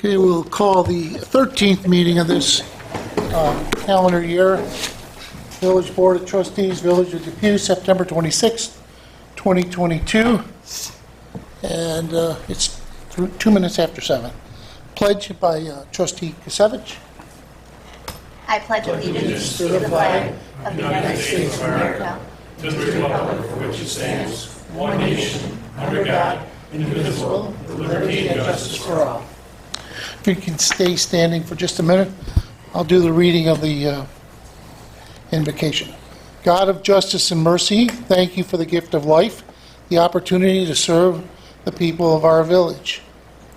Okay, we'll call the 13th meeting of this calendar year. Village Board of Trustees, Village of Depew, September 26th, 2022. And it's 2 minutes after 7. Pledge by Trustee Kasevich. I pledge allegiance to the flag of the United States of America, to the republic for which it stands, one nation, under God, indivisible, with liberty and justice for all. If you can stay standing for just a minute, I'll do the reading of the invocation. God of justice and mercy, thank you for the gift of life, the opportunity to serve the people of our village.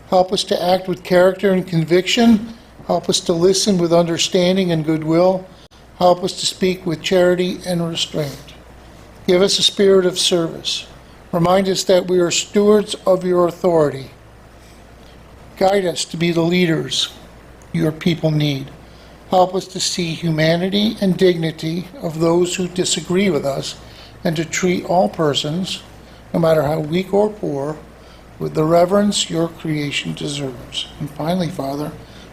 Help us to act with character and conviction. Help us to listen with understanding and goodwill. Help us to speak with charity and restraint. Give us a spirit of service. Remind us that we are stewards of your authority. Guide us to be the leaders your people need. Help us to see humanity and dignity of those who disagree with us and to treat all persons, no matter how weak or poor, with the reverence your creation deserves. And finally, Father,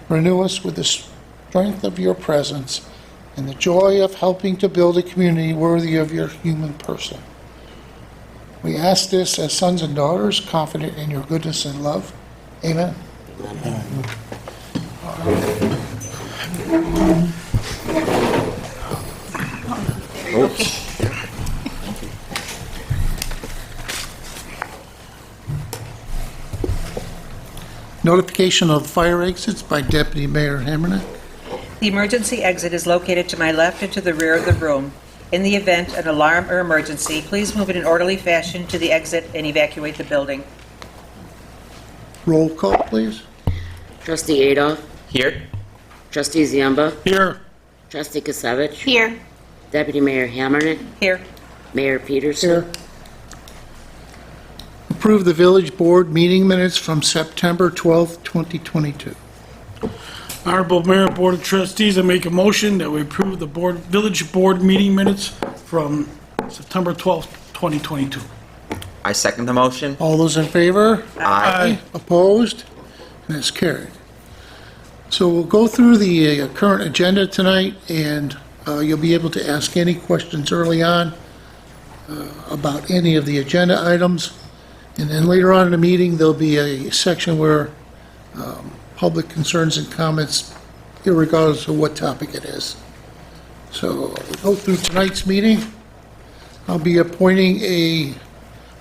renew us with the strength of your presence and the joy of helping to build a community worthy of your human person. We ask this as sons and daughters, confident in your goodness and love. Amen. Notification of fire exits by Deputy Mayor Hammernick. The emergency exit is located to my left and to the rear of the room. In the event an alarm or emergency, please move in an orderly fashion to the exit and evacuate the building. Roll call, please. Trustee Adolph. Here. Trustee Ziemba. Here. Trustee Kasevich. Here. Deputy Mayor Hammernick. Here. Mayor Peterson. Here. Approve the village board meeting minutes from September 12th, 2022. Honorable Mayor, Board of Trustees, I make a motion that we approve the village board meeting minutes from September 12th, 2022. I second the motion. All those in favor? Aye. Opposed? And it's carried. So we'll go through the current agenda tonight, and you'll be able to ask any questions early on about any of the agenda items. And then later on in the meeting, there'll be a section where public concerns and comments, irregardless of what topic it is. So we'll go through tonight's meeting. I'll be appointing a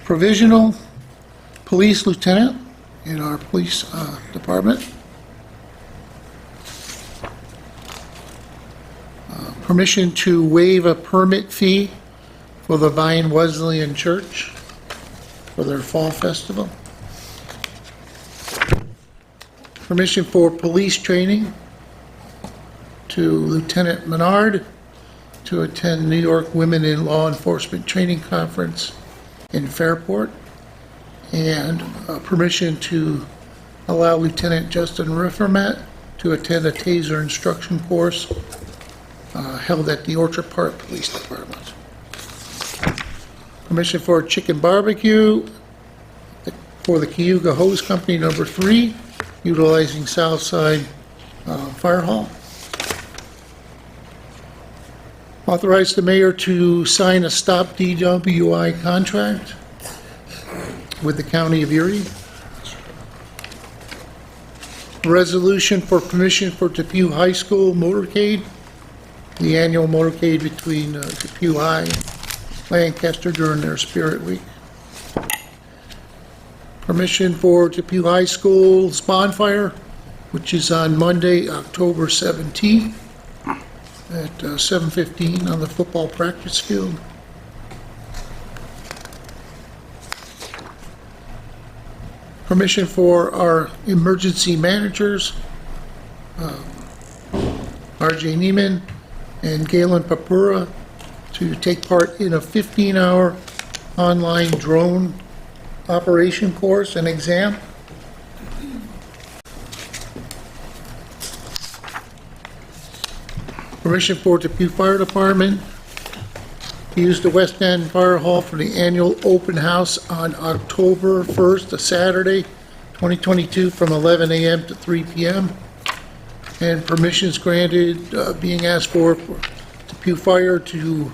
provisional police lieutenant in our police department. Permission to waive a permit fee for the Vine Wesleyan Church for their fall festival. Permission for police training to Lieutenant Menard to attend New York Women in Law Enforcement Training Conference in Fairport, and permission to allow Lieutenant Justin Riffermat to attend a taser instruction course held at the Orchard Park Police Department. Permission for chicken barbecue for the Cayuga Hose Company number 3, utilizing Southside Fire Hall. Authorize the mayor to sign a stop DWI contract with the County of Erie. Resolution for permission for Depew High School motorcade, the annual motorcade between Depew High and Lancaster during their Spirit Week. Permission for Depew High School's bonfire, which is on Monday, October 17th at 7:15 on the football practice field. Permission for our emergency managers, R.J. Neiman and Galen Papura, to take part in a 15-hour online drone operation course and exam. Permission for Depew Fire Department to use the West End Fire Hall for the annual open house on October 1st, a Saturday, 2022, from 11 a.m. to 3 p.m. And permissions granted, being asked for Depew Fire to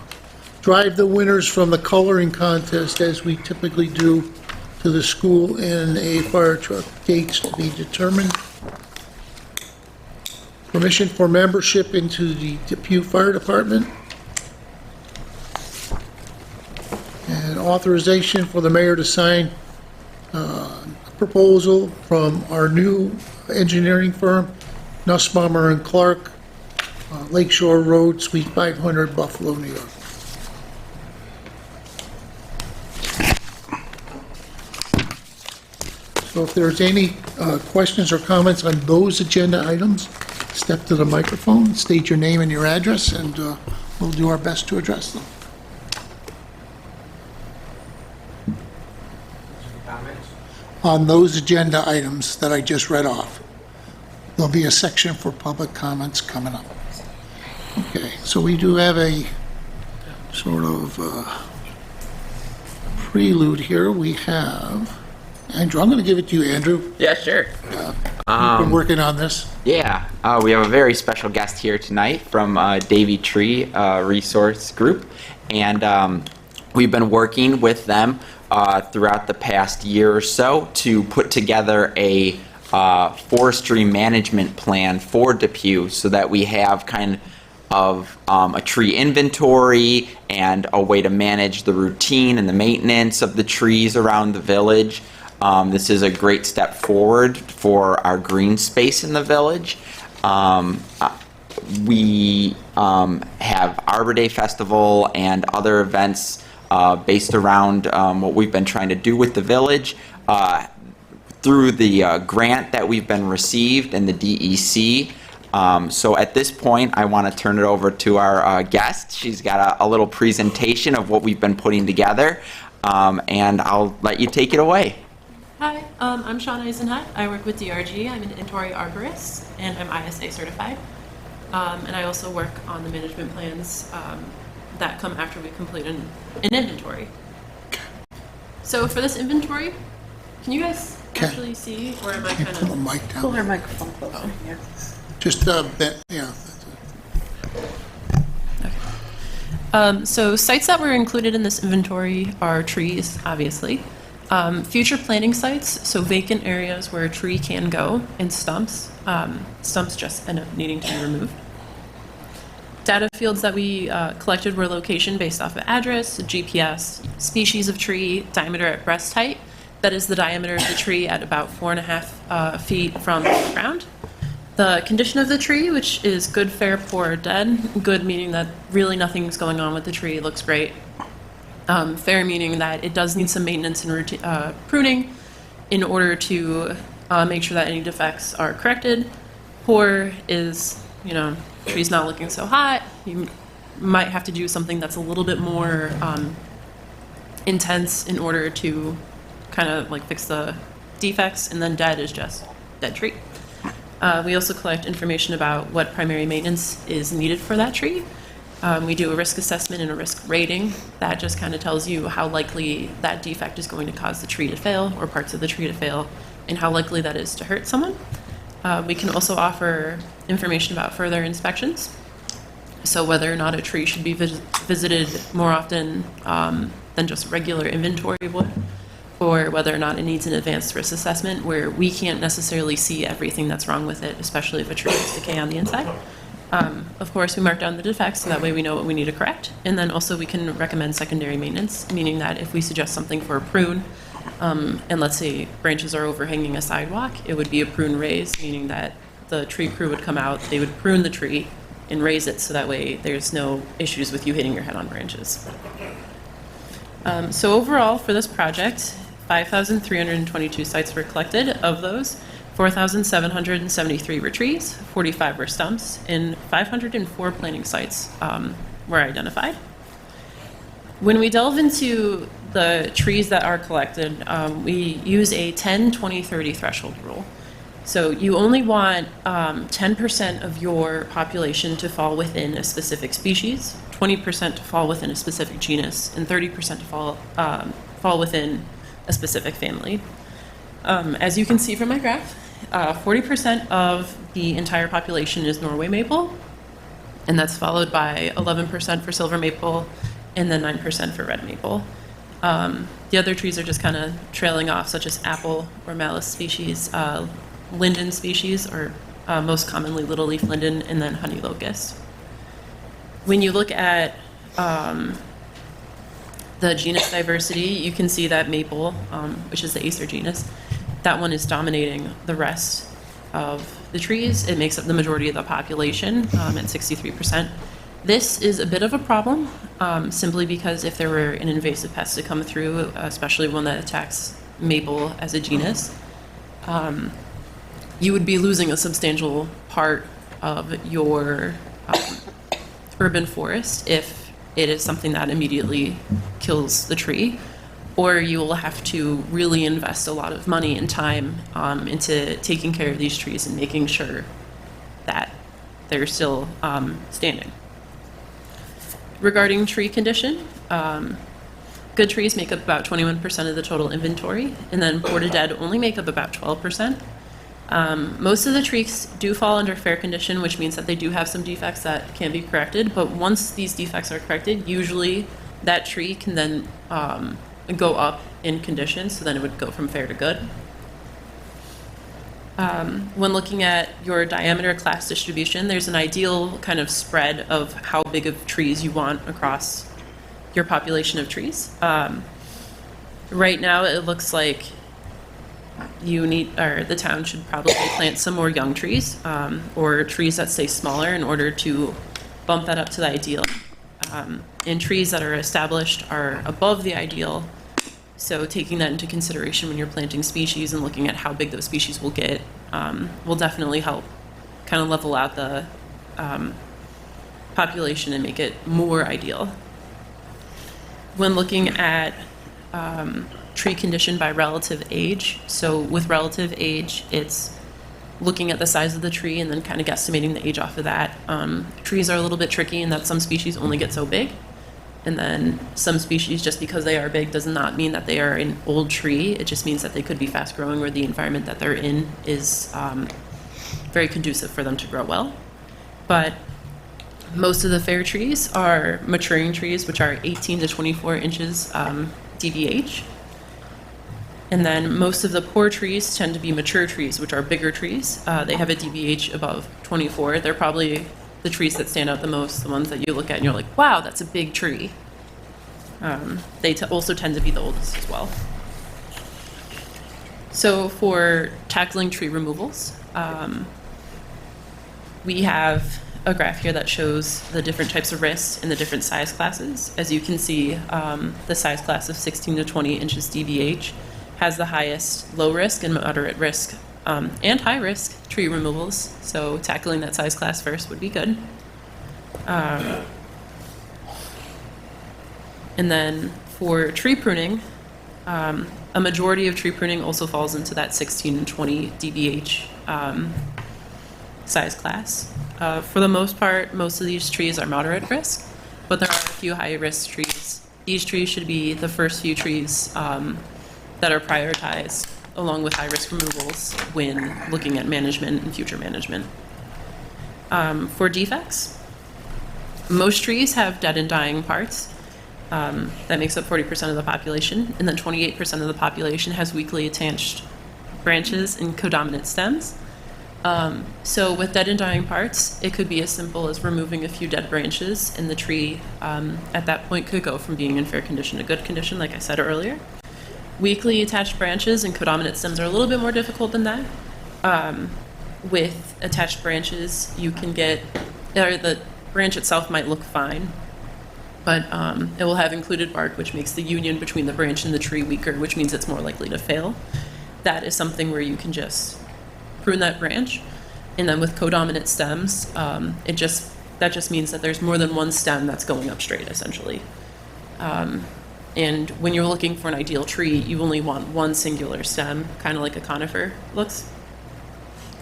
drive the winners from the coloring contest, as we typically do, to the school in a fire truck. Dates to be determined. Permission for membership into the Depew Fire Department. And authorization for the mayor to sign a proposal from our new engineering firm, Nussbaumer and Clark, Lakeshore Road, Suite 500, Buffalo, New York. So if there's any questions or comments on those agenda items, step to the microphone, state your name and your address, and we'll do our best to address them. On those agenda items that I just read off, there'll be a section for public comments coming up. Okay, so we do have a sort of prelude here. We have Andrew. I'm going to give it to you, Andrew. Yeah, sure. You've been working on this. Yeah, we have a very special guest here tonight from Davy Tree Resource Group, and we've been working with them throughout the past year or so to put together a forestry management plan for Depew, so that we have kind of a tree inventory and a way to manage the routine and the maintenance of the trees around the village. This is a great step forward for our green space in the village. We have Arbor Day Festival and other events based around what we've been trying to do with the village through the grant that we've been received and the DEC. So at this point, I want to turn it over to our guest. She's got a little presentation of what we've been putting together, and I'll let you take it away. Hi, I'm Shawn Eisenhut. I work with DRG. I'm an inventory arborist, and I'm ISA certified. And I also work on the management plans that come after we complete an inventory. So for this inventory, can you guys actually see, or am I Can you kind pull the of... mic down? Pull her microphone closer. Yeah. Just bent, yeah. So sites that were included in this inventory are trees, obviously. Future planting sites, so vacant areas where a tree can go, and stumps. Stumps just end up needing to be removed. Data fields that we collected were location based off of address, GPS, species of tree, diameter at breast height. That is the diameter of the tree at about 4.5 feet from the ground. The condition of the tree, which is good, fair, poor, or dead. Good meaning that really nothing's going on with the tree, it looks great. Fair meaning that it does need some maintenance and pruning in order to make sure that any defects are corrected. Poor is, tree's not looking so hot. You might have to do something that's a little bit more intense in order to kind of like fix the defects. And then dead is just dead tree. We also collect information about what primary maintenance is needed for that tree. We do a risk assessment and a risk rating. That just kind of tells you how likely that defect is going to cause the tree to fail or parts of the tree to fail, and how likely that is to hurt someone. We can also offer information about further inspections. So whether or not a tree should be visited more often than just regular inventory would, or whether or not it needs an advanced risk assessment where we can't necessarily see everything that's wrong with it, especially if a tree has decay on the inside. Of course, we mark down the defects so that way we know what we need to correct. And then also we can recommend secondary maintenance, meaning that if we suggest something for a prune, and let's say branches are overhanging a sidewalk, it would be a prune raise, meaning that the tree crew would come out, they would prune the tree and raise it so that way there's no issues with you hitting your head on branches. So overall for this project, 5,322 sites were collected. Of those, 4,773 were trees, 45 were stumps, and 504 planting sites were identified. When we delve into the trees that are collected, we use a 10, 20, 30 threshold rule. So you only want 10% of your population to fall within a specific species, 20% to fall within a specific genus, and 30% to fall within a specific family. As you can see from my graph, 40% of the entire population is Norway maple, and that's followed by 11% for silver maple, and then 9% for red maple. The other trees are just kind of trailing off, such as apple or malus species, linden species, or most commonly little leaf linden, and then honey locust. When you look at the genus diversity, you can see that maple, which is the Acer genus, that one is dominating the rest of the trees. It makes up the majority of the population at 63%. This is a bit of a problem, simply because if there were an invasive pest to come through, especially one that attacks maple as a genus, you would be losing a substantial part of your urban forest if it is something that immediately kills the tree, or you will have to really invest a lot of money and time into taking care of these trees and making sure that they're still standing. Regarding tree condition, good trees make up about 21% of the total inventory, and then poor to dead only make up about 12%. Most of the trees do fall under fair condition, which means that they do have some defects that can be corrected, but once these defects are corrected, usually that tree can then go up in condition, so then it would go from fair to good. When looking at your diameter class distribution, there's an ideal kind of spread of how big of trees you want across your population of trees. Right now, it looks like the town should probably plant some more young trees, or trees that stay smaller in order to bump that up to the ideal. And trees that are established are above the ideal. So taking that into consideration when you're planting species and looking at how big those species will get will definitely help kind of level out the population and make it more ideal. When looking at tree condition by relative age, so with relative age, it's looking at the size of the tree and then kind of guesstimating the age off of that. Trees are a little bit tricky in that some species only get so big. And then some species, just because they are big, does not mean that they are an old tree. It just means that they could be fast growing, or the environment that they're in is very conducive for them to grow well. But most of the fair trees are maturing trees, which are 18 to 24 inches DBH. And then most of the poor trees tend to be mature trees, which are bigger trees. They have a DBH above 24. They're probably the trees that stand out the most, the ones that you look at and you're like, wow, that's a big tree. They also tend to be the oldest as well. So for tackling tree removals, we have a graph here that shows the different types of risks in the different size classes. As you can see, the size class of 16 to 20 inches DBH has the highest low risk and moderate risk and high risk tree removals. So tackling that size class first would be good. And then for tree pruning, a majority of tree pruning also falls into that 16 and 20 DBH size class. For the most part, most of these trees are moderate risk, but there are a few high risk trees. These trees should be the first few trees that are prioritized along with high risk removals when looking at management and future management. For defects, most trees have dead and dying parts. That makes up 40% of the population, and then 28% of the population has weakly attached branches and codominant stems. So with dead and dying parts, it could be as simple as removing a few dead branches, and the tree at that point could go from being in fair condition to good condition, like I said earlier. Weakly attached branches and codominant stems are a little bit more difficult than that. With attached branches, you can get, or the branch itself might look fine, but it will have included bark, which makes the union between the branch and the tree weaker, which means it's more likely to fail. That is something where you can just prune that branch. And then with codominant stems, that just means that there's more than one stem that's going up straight, essentially. And when you're looking for an ideal tree, you only want one singular stem, kind of like a conifer looks.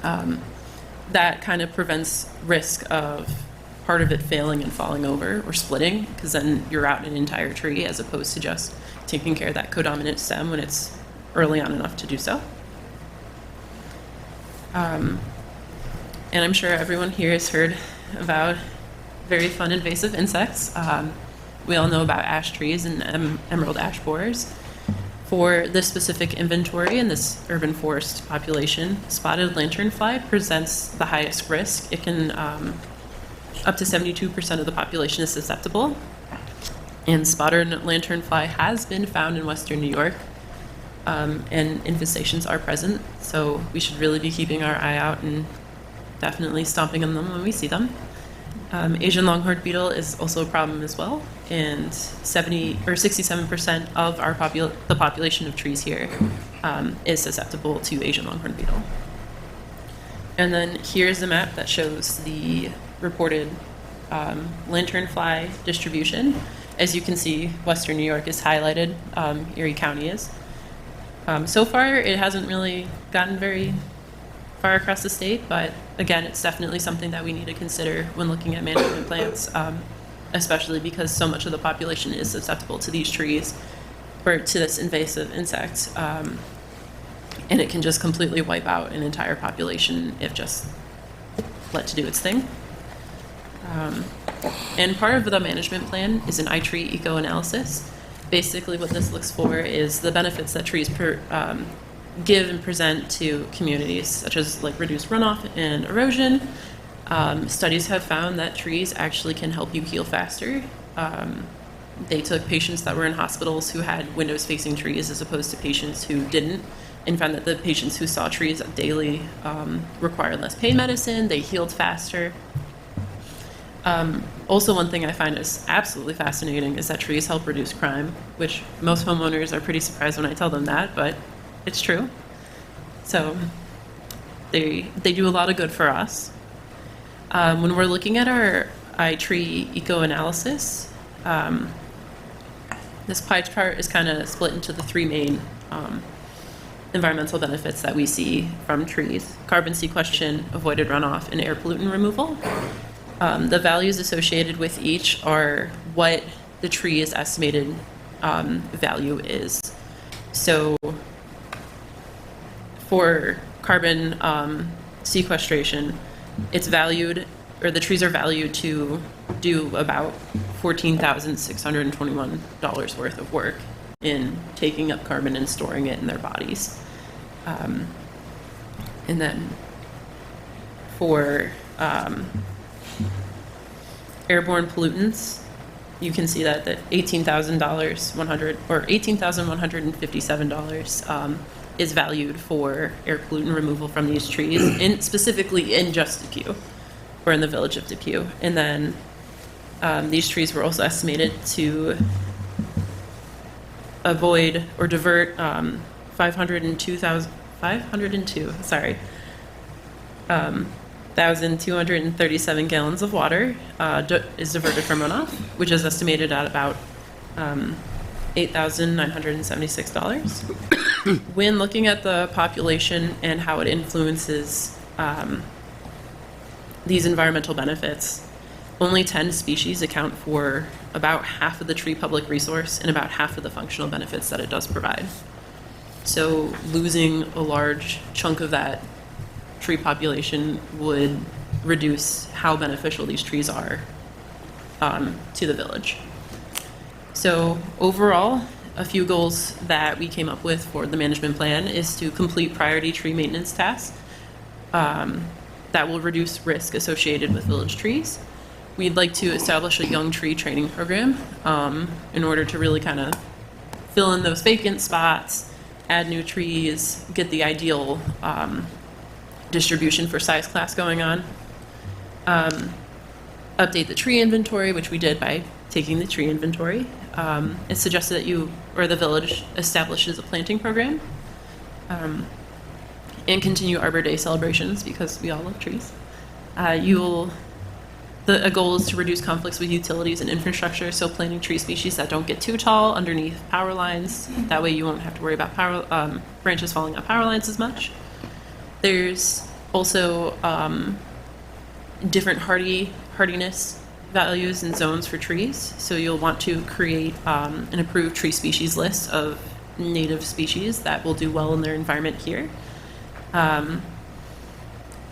That kind of prevents risk of part of it failing and falling over or splitting, because then you're out an entire tree as opposed to just taking care of that codominant stem when it's early on enough to do so. And I'm sure everyone here has heard about very fun invasive insects. We all know about ash trees and emerald ash borers. For this specific inventory in this urban forest population, spotted lanternfly presents the highest risk. It can, up to 72% of the population is susceptible. And spotted lanternfly has been found in western New York, and infestations are present. So we should really be keeping our eye out and definitely stomping on them when we see them. Asian longhorned beetle is also a problem as well, and 67% of the population of trees here is susceptible to Asian longhorned beetle. And then here's a map that shows the reported lanternfly distribution. As you can see, Western New York is highlighted, Erie County is. So far, it hasn't really gotten very far across the state, but again, it's definitely something that we need to consider when looking at management plans, especially because so much of the population is susceptible to these trees or to this invasive insect. And it can just completely wipe out an entire population if just let to do its thing. And part of the management plan is an iTree eco-analysis. Basically what this looks for is the benefits that trees give and present to communities, such as like reduced runoff and erosion. Studies have found that trees actually can help you heal faster. They took patients that were in hospitals who had windows facing trees as opposed to patients who didn't, and found that the patients who saw trees daily required less pain medicine, they healed faster. Also, one thing I find is absolutely fascinating is that trees help reduce crime, which most homeowners are pretty surprised when I tell them that, but it's true. So they do a lot of good for us. When we're looking at our iTree eco-analysis, this pie chart is kind of split into the three main environmental benefits that we see from trees: carbon sequestration, avoided runoff, and air pollutant removal. The values associated with each are what the tree's estimated value is. So for carbon sequestration, it's valued, or the trees are valued to do about $14,621 worth of work in taking up carbon and storing it in their bodies. And then for airborne pollutants, you can see that $18,157 is valued for air pollutant removal from these trees, and specifically in just Depew, or in the village of Depew. And then these trees were also estimated to avoid or divert 1,237 gallons of water is diverted from runoff, which is estimated at about $8,976. When looking at the population and how it influences these environmental benefits, only 10 species account for about half of the tree public resource and about half of the functional benefits that it does provide. So losing a large chunk of that tree population would reduce how beneficial these trees are to the village. So overall, a few goals that we came up with for the management plan is to complete priority tree maintenance tasks that will reduce risk associated with village trees. We'd like to establish a young tree training program in order to really kind of fill in those vacant spots, add new trees, get the ideal distribution for size class going on. Update the tree inventory, which we did by taking the tree inventory. It's suggested that you or the village establishes a planting program, and continue Arbor Day celebrations because we all love trees. A goal is to reduce conflicts with utilities and infrastructure, so planting tree species that don't get too tall underneath power lines. That way you won't have to worry about branches falling on power lines as much. There's also different hardiness values and zones for trees. So you'll want to create an approved tree species list of native species that will do well in their environment here.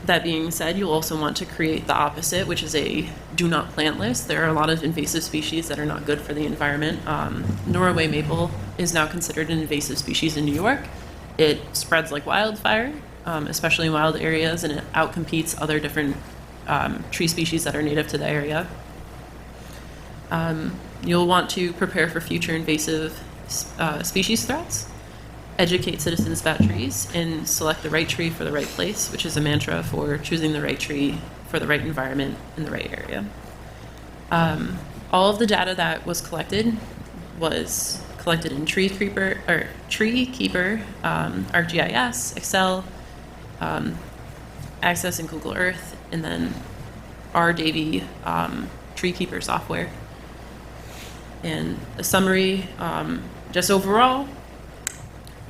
That being said, you'll also want to create the opposite, which is a do not plant list. There are a lot of invasive species that are not good for the environment. Norway maple is now considered an invasive species in New York. It spreads like wildfire, especially in wild areas, and it outcompetes other different tree species that are native to the area. You'll want to prepare for future invasive species threats, educate citizens about trees, and select the right tree for the right place, which is a mantra for choosing the right tree for the right environment in the right area. All of the data that was collected in Treekeeper, ArcGIS, Excel, Access in Google Earth, and then our Davy Treekeeper software. And a summary, just overall,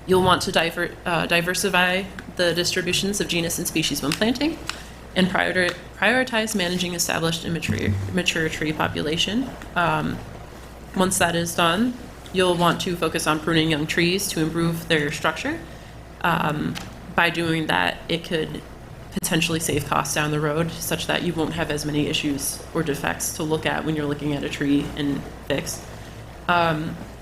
you'll want to diversify the distributions of genus and species when planting, and prioritize managing established and mature tree population. Once that is done, you'll want to focus on pruning young trees to improve their structure. By doing that, it could potentially save costs down the road, such that you won't have as many issues or defects to look at when you're looking at a tree and fix.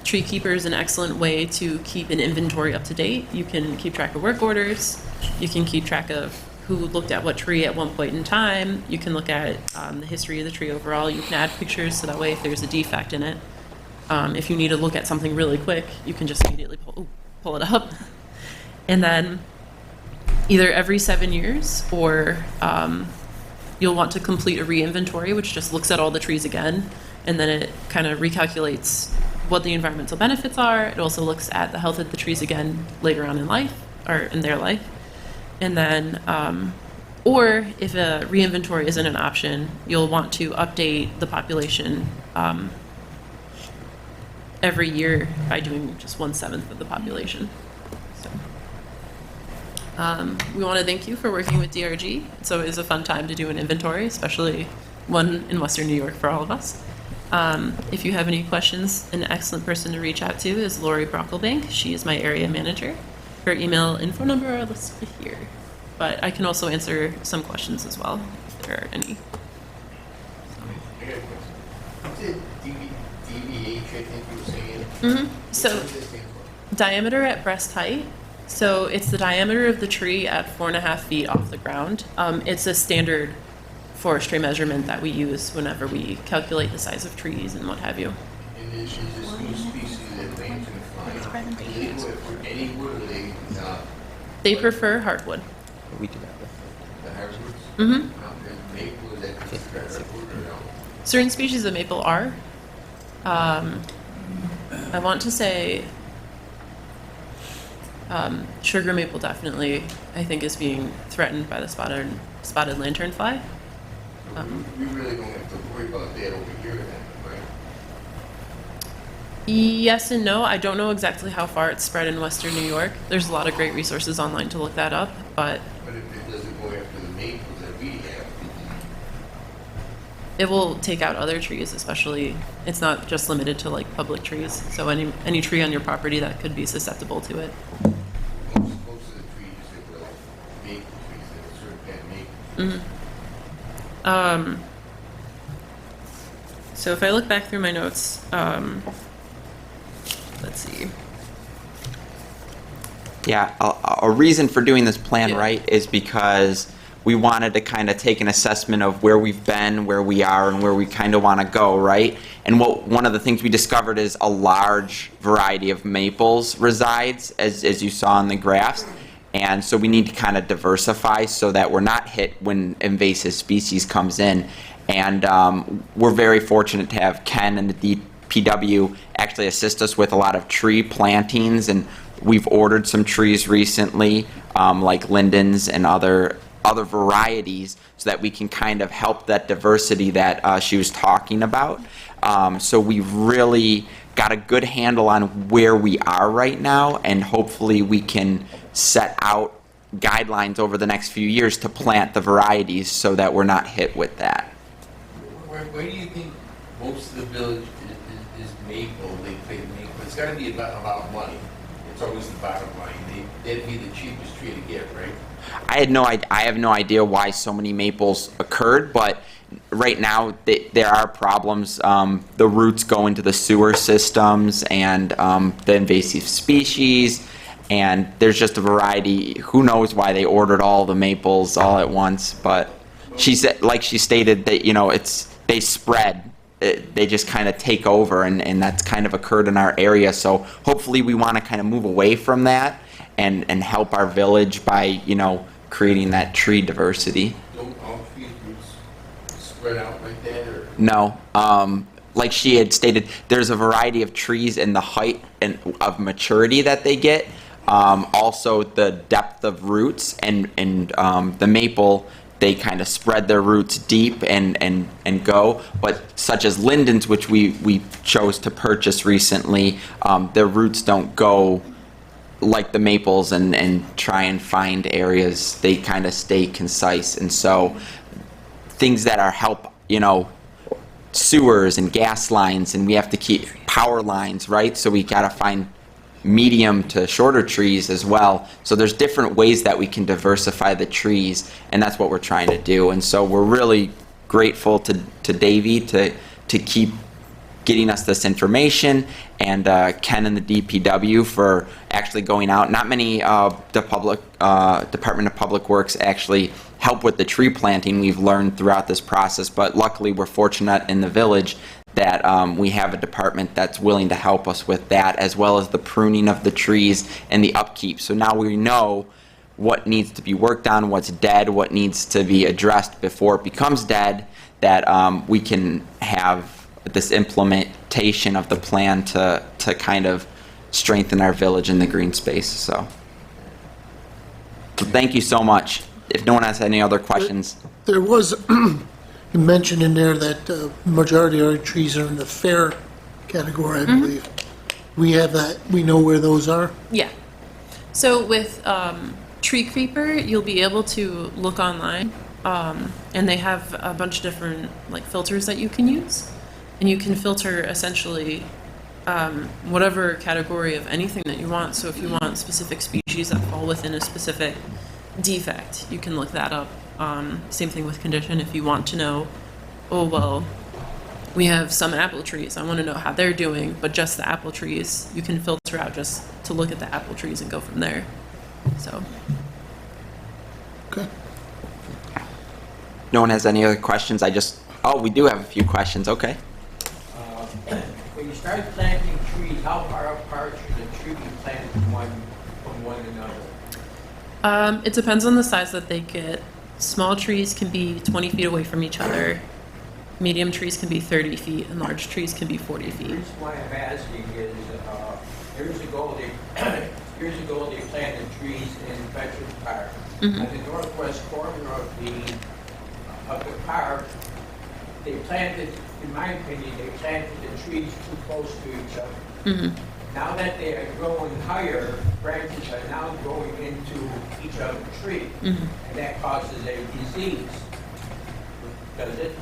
Treekeeper is an excellent way to keep an inventory up to date. You can keep track of work orders. You can keep track of who looked at what tree at one point in time. You can look at the history of the tree overall. You can add pictures, so that way if there's a defect in it, if you need to look at something really quick, you can just immediately pull it up. And then either every 7 years, or you'll want to complete a re-inventory, which just looks at all the trees again, and then it kind of recalculates what the environmental benefits are. It also looks at the health of the trees again later on in life, or in their life. And then, or if a re-inventory isn't an option, you'll want to update the population every year by doing just 1/7 of the population. So, we want to thank you for working with DRG. It's always a fun time to do an inventory, especially one in Western New York for all of us. If you have any questions, an excellent person to reach out to is Lori Brocklebank. She is my area manager. Her email and phone number are listed here. But I can also answer some questions as well, if there are any. What's it, DBH, I think you were saying? So, What does it stand for? diameter at breast height. So it's the diameter of the tree at 4.5 feet off the ground. It's a standard forestry measurement that we use whenever we calculate the size of trees and what have you. And is this new species that Lane's gonna find, do they go for any wood, or They prefer hardwood. We do that with the hardwoods? Mm-hmm. Maple, is that considered hardwood or no? Certain species of maple are. I want to say sugar maple definitely, I think, is being threatened by the spotted lanternfly. We really don't have to worry about that over here then, right? Yes and no. I don't know exactly how far it's spread in Western New York. There's a lot of great resources online to look that up, but But if it doesn't go after the maples that we have, it will take out other trees, especially, it's not just limited to like public trees. So any tree on your property that could be susceptible to it. most of the trees that were like maple trees, that are certain kind of maple. So if I look back through my notes, let's see. Yeah, a reason for doing this plan, Yeah. right, is because we wanted to kind of take an assessment of where we've been, where we are, and where we kind of want to go, right? And one of the things we discovered is a large variety of maples resides, as you saw in the graphs. And so we need to kind of diversify so that we're not hit when invasive species comes in. And we're very fortunate to have Ken and the DPW actually assist us with a lot of tree plantings, and we've ordered some trees recently, like lindens and other varieties, so that we can kind of help that diversity that she was talking about. So we've really got a good handle on where we are right now, and hopefully we can set out guidelines over the next few years to plant the varieties so that we're not hit with that. Where do you think most of the village is maple? They play maple. It's got to be about money. It's always the bottom line. That'd be the cheapest tree to get, right? I have no idea why so many maples occurred, but right now there are problems. The roots go into the sewer systems and the invasive species, and there's just a variety. Who knows why they ordered all the maples all at once? But she said, like she stated, that they spread. They just kind of take over, and that's kind of occurred in our area. So hopefully we want to kind of move away from that and help our village by creating that tree diversity. Don't all tree roots spread out like that, or? No. Like she had stated, there's a variety of trees in the height and of maturity that they get. Also the depth of roots, and the maple, they kind of spread their roots deep and go. But such as lindens, which we chose to purchase recently, their roots don't go like the maples and try and find areas. They kind of stay concise. And so things that are help, sewers and gas lines, and we have to keep power lines, right? So we got to find medium to shorter trees as well. So there's different ways that we can diversify the trees, and that's what we're trying to do. And so we're really grateful to Davey to keep getting us this information, and Ken and the DPW for actually going out. Not many Department of Public Works actually help with the tree planting, we've learned throughout this process, but luckily we're fortunate in the village that we have a department that's willing to help us with that, as well as the pruning of the trees and the upkeep. So now we know what needs to be worked on, what's dead, what needs to be addressed before it becomes dead, that we can have this implementation of the plan to kind of strengthen our village in the green space. So thank you so much. If no one has any other questions. There was, you mentioned in there that majority of our trees are in the fair category, I believe. We have that, we know where those are? Yeah. So with tree creeper, you'll be able to look online, and they have a bunch of different filters that you can use, and you can filter essentially whatever category of anything that you want. So if you want specific species that fall within a specific defect, you can look that up. Same thing with condition. If you want to know, oh well, we have some apple trees, I want to know how they're doing, but just the apple trees, you can filter out just to look at the apple trees and go from there. So Okay. No one has any other questions? We do have a few questions. Okay. When you start planting trees, how far apart should a tree be planted from one another? it depends on the size that they get. Small trees can be 20 feet away from each other. Medium trees can be 30 feet, and large trees can be 40 The feet. reason why I'm asking is, years ago they planted trees in Veterans Park. At the northwest corner of the park, they planted, in my opinion, they planted the trees too close to each other. Now that they are growing higher, branches are now growing into each other's tree, and that causes a disease. Does it?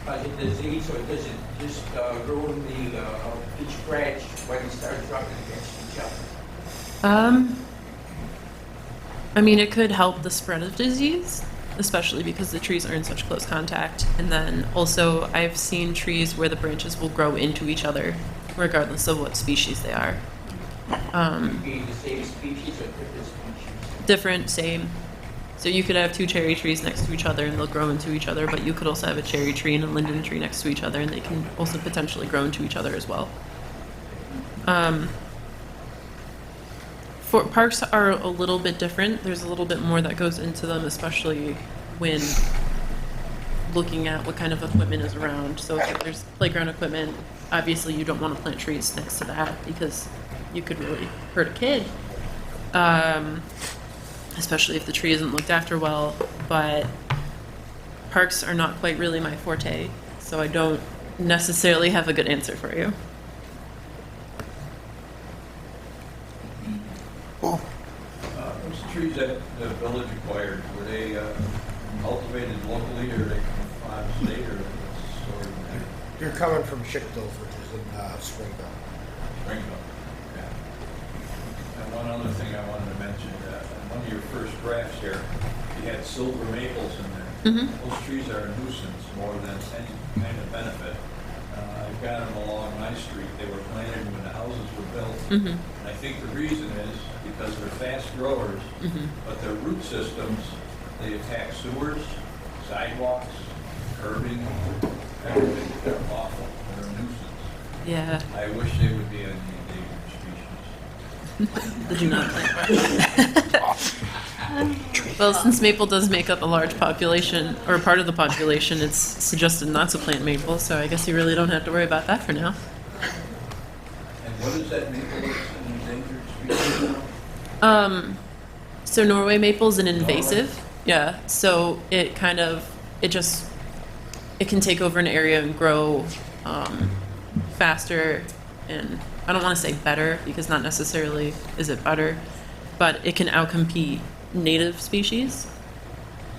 Cause a disease, or does it just ruin each branch when it starts rubbing against each other? I mean, it could help the spread of disease, especially because the trees are in such close contact. And then also, I've seen trees where the branches will grow into each other, regardless of what species they are. Be the same species or different species? Different, same. So you could have two cherry trees next to each other and they'll grow into each other, but you could also have a cherry tree and a linden tree next to each other, and they can also potentially grow into each other as well. For parks are a little bit different. There's a little bit more that goes into them, especially when looking at what kind of equipment is around. So if there's playground equipment, obviously you don't want to plant trees next to that because you could really hurt a kid. Especially if the tree isn't looked after well. But parks are not quite really my forte, so I don't necessarily have a good answer for you. Well, Those trees that the village acquired, were they cultivated locally, or they come from out of state, or stored in You're coming from Schickdorf, which is in Springville. Springville? Yeah. And one photographs here, you had silver maples in there. Those trees are a nuisance more than any kind of benefit. I've got them along my street. They were planted when the houses were built. And I think the reason is because they're fast growers, but their root systems, they attack sewers, sidewalks, curbing, everything. They're awful. They're a nuisance. Yeah, I wish they would be an endangered species. the do not plant. Well, since maple does make up a large population, or part of the population, it's suggested not to plant maple, so I guess you really don't have to worry about that for now. And what is that maple that's an endangered species now? So Norway maple is an invasive. Yeah, so it kind of, it can take over an area and grow faster, and I don't want to say better, because not necessarily is it better, but it can outcompete native species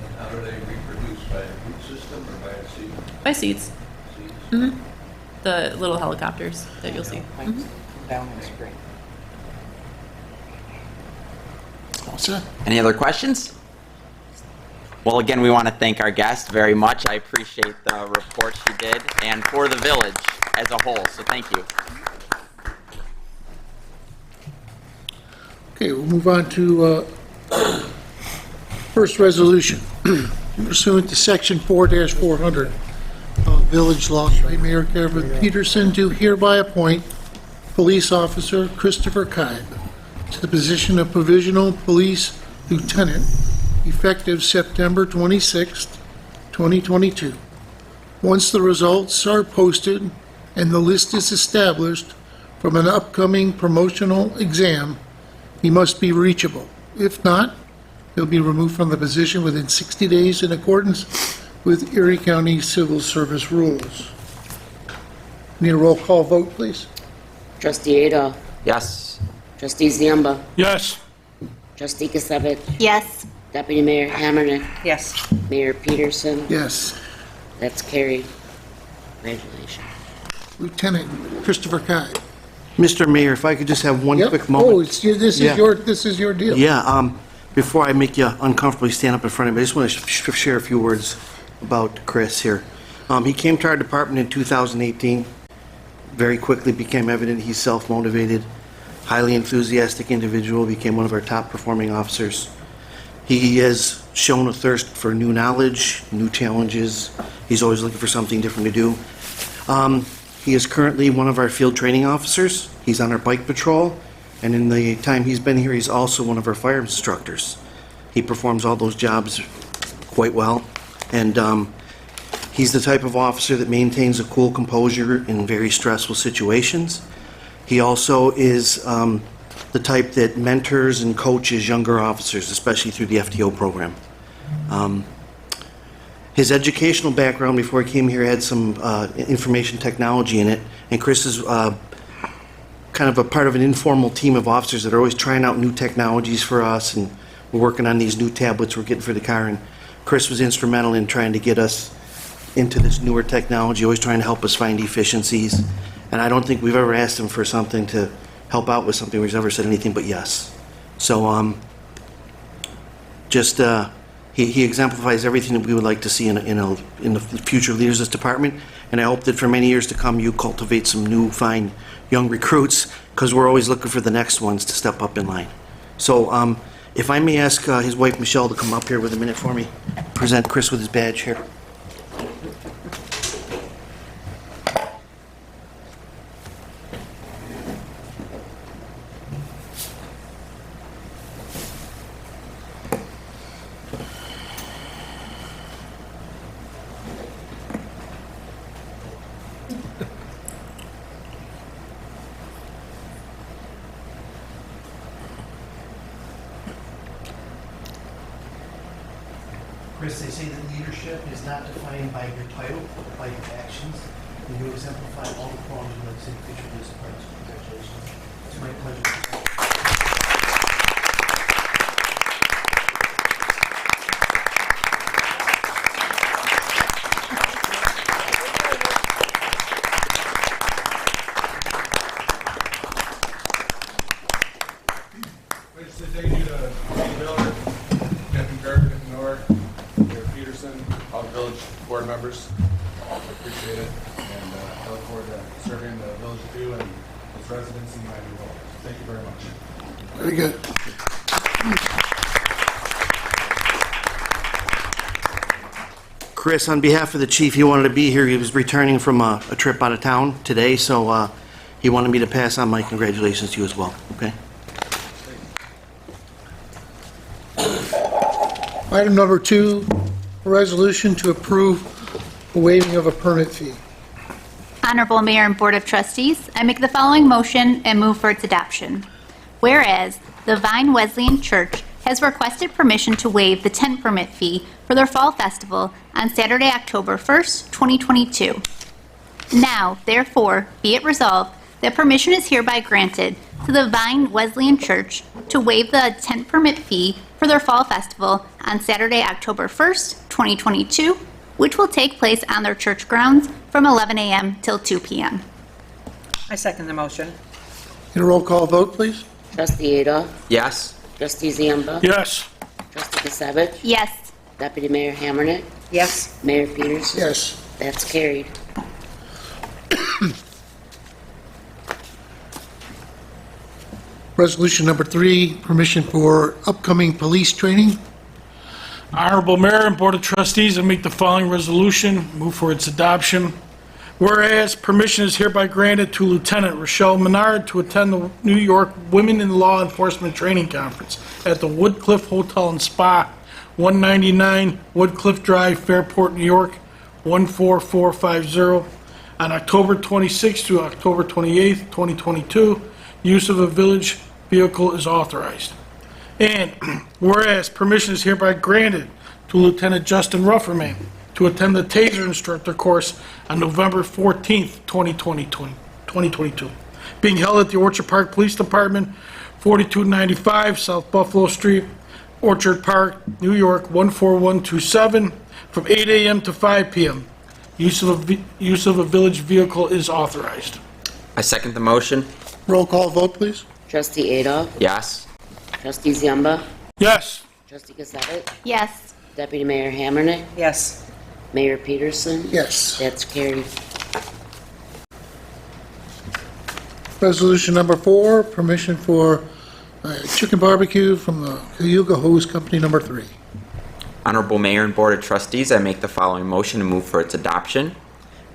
And how do they reproduce, by a root system or by a seed? by seeds. Seeds? The little helicopters that you'll see. Down in spring. All set? Any other questions? Well, again, we want to thank our guest very much. I appreciate the report she did, and for the village as a whole, so thank you. Okay, we'll move on to first resolution. Pursuant to Section 4-400 of Village Law, I, Mayor Kevin Peterson, do hereby appoint Police Officer Christopher Kibe to the position of Provisional Police Lieutenant effective September 26, 2022. Once the results are posted and the list is established from an upcoming promotional exam, he must be reachable. If not, he'll be removed from the position within 60 days in accordance with Erie County Civil Service rules. Need a roll call vote, please? Trustee Adolph. Yes. Trustee Ziemba. Yes. Trustee Kasevich. Yes. Deputy Mayor Hammernick. Yes. Mayor Peterson. Yes. That's carried. Congratulations. Lieutenant Christopher Kibe. Mr. Mayor, if I could just have one Yep. quick Oh, moment. this Yeah. is your deal. Yeah, before I make you uncomfortably stand up in front of me, I just want to share a few words about Chris here. He came to our department in 2018. Very quickly became evident he's self-motivated, highly enthusiastic individual, became one of our top performing officers. He has shown a thirst for new knowledge, new challenges. He's always looking for something different to do. He is currently one of our field training officers. He's on our bike patrol, and in the time he's been here, he's also one of our fire instructors. He performs all those jobs quite well, and he's the type of officer that maintains a cool composure in very stressful situations. He also is the type that mentors and coaches younger officers, especially through the FTO program. His educational background before he came here had some information technology in it, and Chris is kind of a part of an informal team of officers that are always trying out new technologies for us, and we're working on these new tablets we're getting for the car, and Chris was instrumental in trying to get us into this newer technology, always trying to help us find efficiencies, and I don't think we've ever asked him for something to help out with something where he's ever said anything but yes. So he exemplifies everything that we would like to see in the future leaders of this department, and I hope that for many years to come you cultivate some new, fine, young recruits, because we're always looking for the next ones to step up in line. So if I may ask his wife Michelle to come up here with a minute for me, present Chris with his badge here. Chris, they say that leadership is not defined by your title, but by your actions. And you exemplify all the qualities of the future of this department. Congratulations. It's my pleasure. It's the day to Miller. board members. Appreciate it, and I look forward to serving the village of Depew and its residents in my new role. Thank you very much. Very good. Chris, on behalf of the chief, he wanted to be here. He was returning from a trip out of town today, so he wanted me to pass on my congratulations to you as well, okay? Item number 2, a resolution to approve the waiving of a permit fee. Honorable Mayor and Board of Trustees, I make the following motion and move for its adoption. Whereas the Vine Wesleyan Church has requested permission to waive the tent permit fee for their fall festival on Saturday, October 1st, 2022. Now, therefore, be it resolved that permission is hereby granted to the Vine Wesleyan Church to waive the tent permit fee for their fall festival on Saturday, October 1st, 2022, which will take place on their church grounds from 11 a.m. till 2 p.m. I second the motion. Get a roll call vote, please. Trustee Adolph? Yes. Trustee Ziemba? Yes. Trustee Gisevich? Yes. Deputy Mayor Hammernick? Yes. Mayor Peterson? Yes. That's carried. Resolution number 3, permission for upcoming police training. Honorable Mayor and Board of Trustees, I make the following resolution, move for its adoption. Whereas permission is hereby granted to Lieutenant Rochelle Menard to attend the New York Women in Law Enforcement Training Conference at the Woodcliff Hotel and Spa, 199 Woodcliff Drive, Fairport, New York, 14450, on October 26th through October 28th, 2022. Use of a village vehicle is authorized. And whereas permission is hereby granted to Lieutenant Justin Rufferman to attend the TASER instructor course on November 14th, 2022, being held at the Orchard Park Police Department, 4295 South Buffalo Street, Orchard Park, New York, 14127, from 8 a.m. to 5 p.m. Use of a village vehicle is authorized. I second the motion. Roll call vote, please. Trustee Adolph? Yes. Trustee Ziemba? Yes. Trustee Gisevich? Yes. Deputy Mayor Hammernick? Yes. Mayor Peterson? Yes. That's carried. Resolution number 4, permission for chicken barbecue from the Cayuga Hose Company number 3. Honorable Mayor and Board of Trustees, I make the following motion and move for its adoption.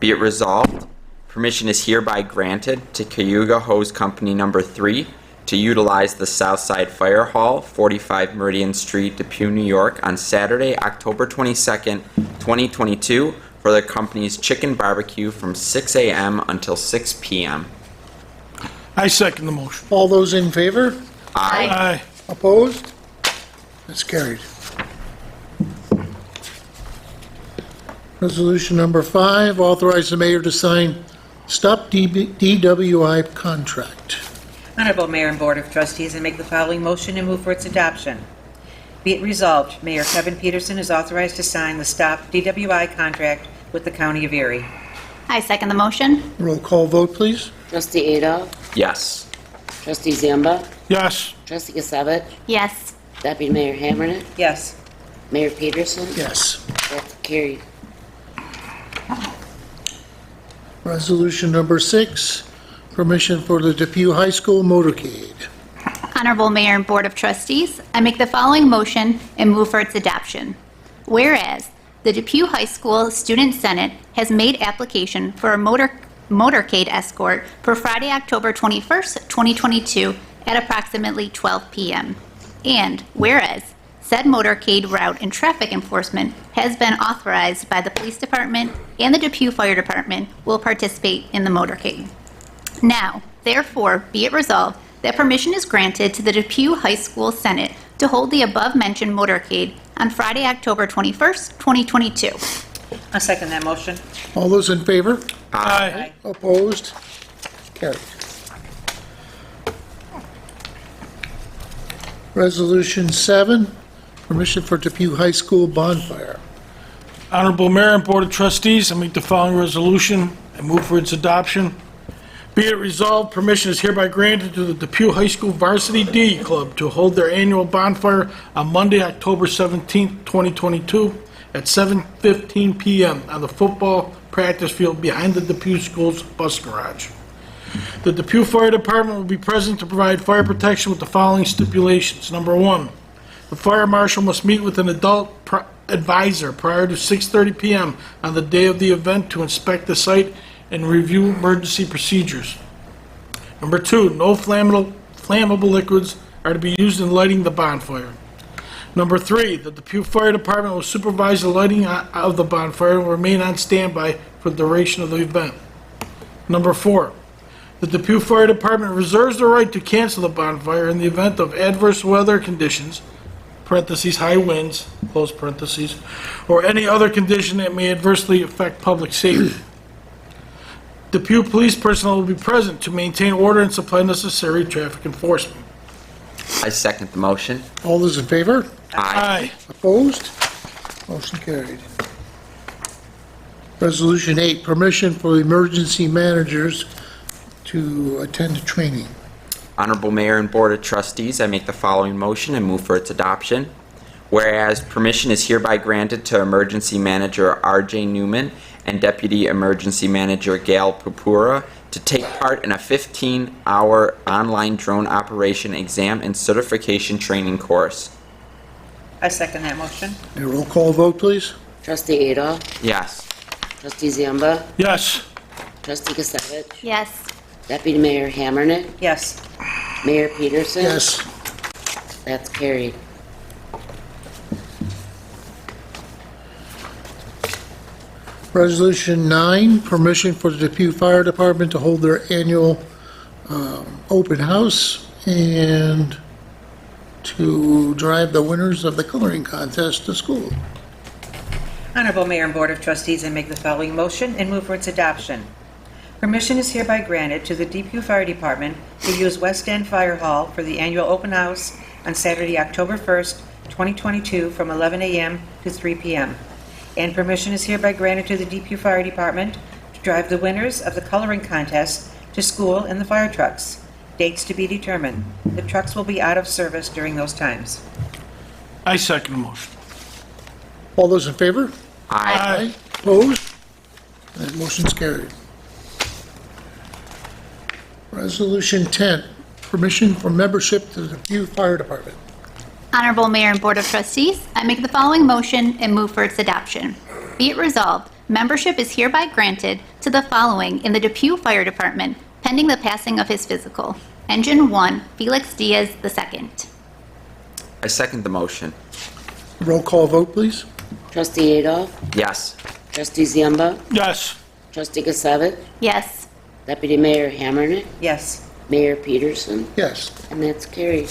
Be it resolved, permission is hereby granted to Cayuga Hose Company number 3 to utilize the Southside Fire Hall, 45 Meridian Street, Depew, New York, on Saturday, October 22nd, 2022, for the company's chicken barbecue from 6 a.m. until 6 p.m. I second the motion. All those in favor? Aye. Opposed? That's carried. Resolution number 5, authorize the mayor to sign stop DWI contract. Honorable Mayor and Board of Trustees, I make the following motion and move for its adoption. Be it resolved, Mayor Kevin Peterson is authorized to sign the STOP DWI contract with the County of Erie. I second the motion. Roll call vote, please. Trustee Adolph? Yes. Trustee Ziemba? Yes. Trustee Gisevich? Yes. Deputy Mayor Hammernick? Yes. Mayor Peterson? Yes. That's carried. Resolution number 6, permission for the Depew High School motorcade. Honorable Mayor and Board of Trustees, I make the following motion and move for its adoption. Whereas the Depew High School Student Senate has made application for a motorcade escort for Friday, October 21st, 2022 at approximately 12 p.m. And whereas said motorcade route and traffic enforcement has been authorized by the Police Department and the Depew Fire Department will participate in the motorcade. Now, therefore, be it resolved that permission is granted to the Depew High School Senate to hold the above-mentioned motorcade on Friday, October 21st, 2022. I second that motion. All those in favor? Aye. Opposed? Carried. Resolution 7, permission for Depew High School bonfire. Honorable Mayor and Board of Trustees, I make the following resolution and move for its adoption. Be it resolved, permission is hereby granted to the Depew High School Varsity D Club to hold their annual bonfire on Monday, October 17th, 2022, at 7:15 PM on the football practice field behind the Depew School's bus garage. The Depew Fire Department will be present to provide fire protection with the following stipulations. Number one, the fire marshal must meet with an adult advisor prior to 6:30 PM on the day of the event to inspect the site and review emergency procedures. Number two, no flammable liquids are to be used in lighting the bonfire. Number three, the Depew Fire Department will supervise the lighting of the bonfire and will remain on standby for the duration of the event. Number four, the Depew Fire Department reserves the right to cancel the bonfire in the event of adverse weather conditions, parentheses, high winds, close parentheses, or any other condition that may adversely affect public safety. Depew police personnel will be present to maintain order and supply necessary traffic enforcement. I second the motion. All those in favor? Aye. Opposed? Motion carried. Resolution 8, permission for emergency managers to attend training. Honorable Mayor and Board of Trustees, I make the following motion and move for its adoption. Whereas permission is hereby granted to Emergency Manager R.J. Newman and Deputy Emergency Manager Gail Pupura to take part in a 15-hour online drone operation exam and certification training course. I second that motion. A roll call vote, please. Trustee Adolf? Yes. Trustee Zamba? Yes. Trustee Gisevich? Yes. Deputy Mayor Hammernick? Yes. Mayor Peterson? Yes. That's carried. Resolution 9, permission for the Depew Fire Department to hold their annual open house and to drive the winners of the coloring contest to school. Honorable Mayor and Board of Trustees, I make the following motion and move for its adoption. Permission is hereby granted to the Depew Fire Department to use West End Fire Hall for the annual open house on Saturday, October 1st, 2022, from 11 a.m. to 3 p.m. And permission is hereby granted to the Depew Fire Department to drive the winners of the coloring contest to school in the fire trucks. Dates to be determined. The trucks will be out of service during those times. I second the motion. All those in favor? Aye. Opposed? That motion's carried. Resolution 10, permission for membership to the Depew Fire Department. Honorable Mayor and Board of Trustees, I make the following motion and move for its adoption. Be it resolved, membership is hereby granted to the following in the Depew Fire Department pending the passing of his physical. Engine 1, Felix Diaz II. I second the motion. Roll call vote, please. Trustee Adolf? Yes. Trustee Zamba? Yes. Trustee Gisevich? Yes. Deputy Mayor Hammernick? Yes. Mayor Peterson? Yes. And that's carried.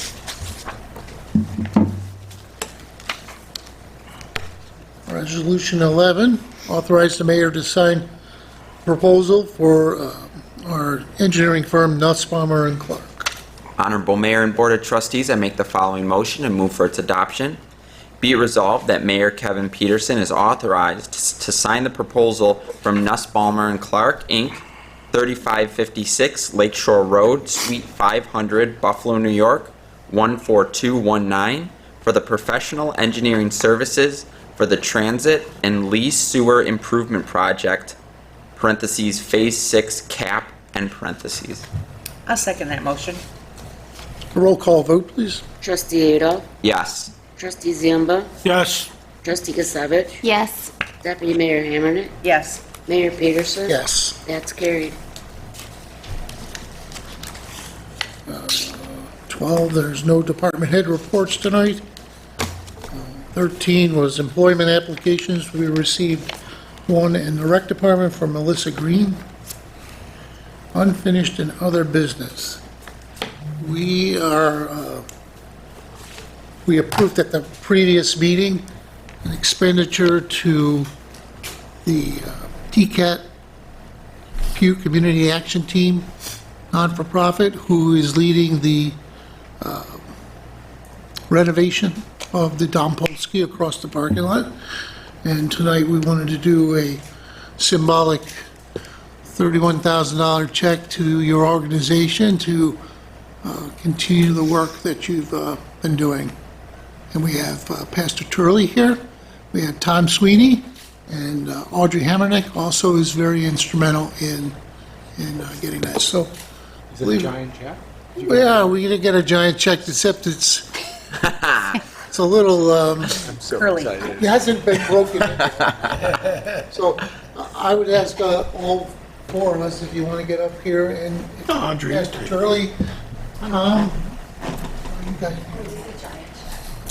Resolution 11, authorize the mayor to sign proposal for our engineering firm Nussbaumer and Clark. Honorable Mayor and Board of Trustees, I make the following motion and move for its adoption. Be it resolved that Mayor Kevin Peterson is authorized to sign the proposal from Nussbaumer and Clark, Inc., 3556 Lakeshore Road, Suite 500, Buffalo, New York, 14219, for the professional engineering services for the Transit and Lee Sewer Improvement Project, parentheses, Phase 6 cap, end parentheses. I'll second that motion. Roll call vote, please. Trustee Adolf? Yes. Trustee Zamba? Yes. Trustee Gisevich? Yes. Deputy Mayor Hammernick? Yes. Mayor Peterson? Yes. That's carried. 12, there's no department head reports tonight. 13 was employment applications. We received one in the rec department from Melissa Green. Unfinished and other business. We approved at the previous meeting an expenditure to the TCAT Depew Community Action Team, non-for-profit, who is leading the renovation of the Don Polsky across the parking lot. And tonight we wanted to do a symbolic $31,000 check to your organization to continue the work that you've been doing. And we have Pastor Turley here We had Tom Sweeney, and Audrey Hammernick also is very instrumental in getting that. So, Is it a giant check? yeah, we didn't get a giant check, except it's a little, I'm so Curly. excited. it hasn't been broken. So I would ask all four of us if you want to get up here and Audrey. Mr. Turley, Tom, you guys.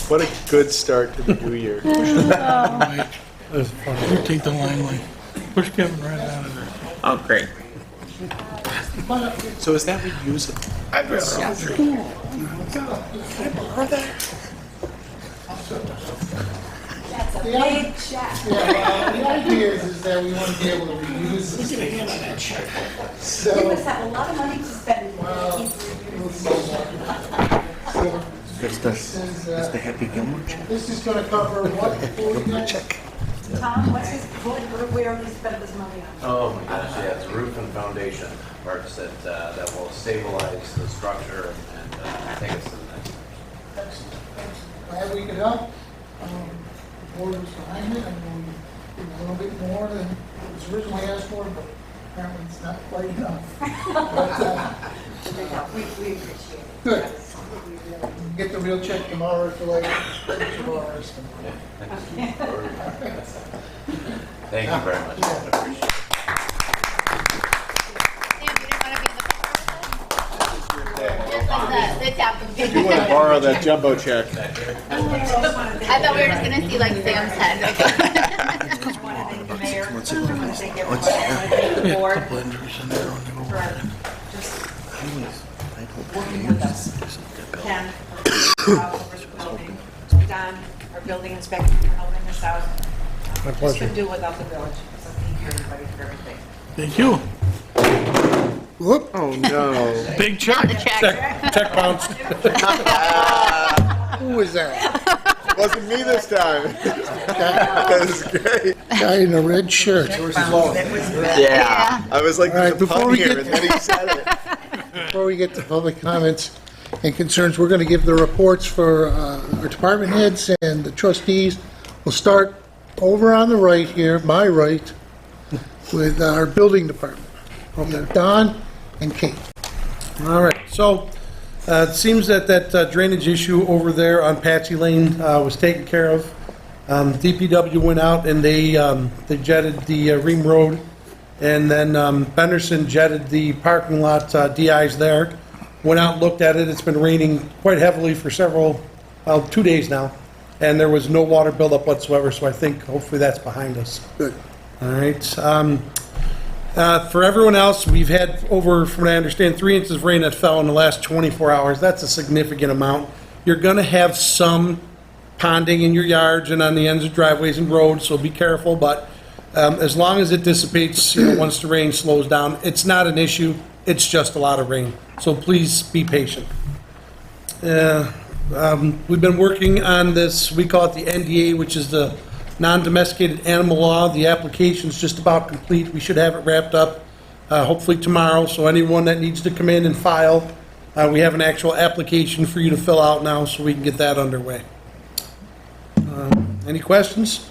What a good start to the new year. That's funny. You take the limelight. Push Kevin right out of there. Oh, great. So is that reusable? I'd rather Audrey. The idea is that we want to be able to reuse this. So, You must have a lot of money to spend. That's the Happy Gilmore check. this is going to cover what? Tom, what's his, where do you spend this money on? Oh my gosh, yeah, it's roof and foundation works that will stabilize the structure and take us to the next stage. Glad we could help. The board was behind it, and we did a little bit more than was originally asked for, but apparently it's not quite enough. But, We appreciate it. good. Get the real check tomorrow for like each of ours. Thank you very much. I appreciate it. You want to borrow that jumbo check? I thought we were just gonna see like Sam's head. Don, our building inspector, for helping us out. My Just pleasure. couldn't do without the village. So thank you, everybody, for everything. Thank you. Whoop. Oh, no. Big check. Check bounced. Who was that? Wasn't me this time. That was great. Guy in a red shirt. Yeah. I was like, All right, the before pun we here, get- and then he said it. Before we get to public comments and concerns, we're going to give the reports for our department heads and the trustees. We'll start over on the right here, my right, with our building department. Over there, Don and Kate. All right, so it seems that drainage issue over there on Patsy Lane was taken care of. DPW went out and they jetted the Ream Road, and then Benderson jetted the parking lot DIs there. Went out, looked at it. It's been raining quite heavily for 2 days now, and there was no water buildup whatsoever, so I think hopefully that's behind us. Good. All right. For everyone else, we've had over, from what I understand, 3 inches of rain that fell in the last 24 hours. That's a significant amount. You're going to have some ponding in your yards and on the ends of driveways and roads, so be careful. But as long as it dissipates, once the rain slows down, it's not an issue. It's just a lot of rain. So please be patient. We've been working on this, we call it the NDA, which is the non-domesticated animal law. The application's just about complete. We should have it wrapped up hopefully tomorrow. So anyone that needs to come in and file, we have an actual application for you to fill out now so we can get that underway. Any questions?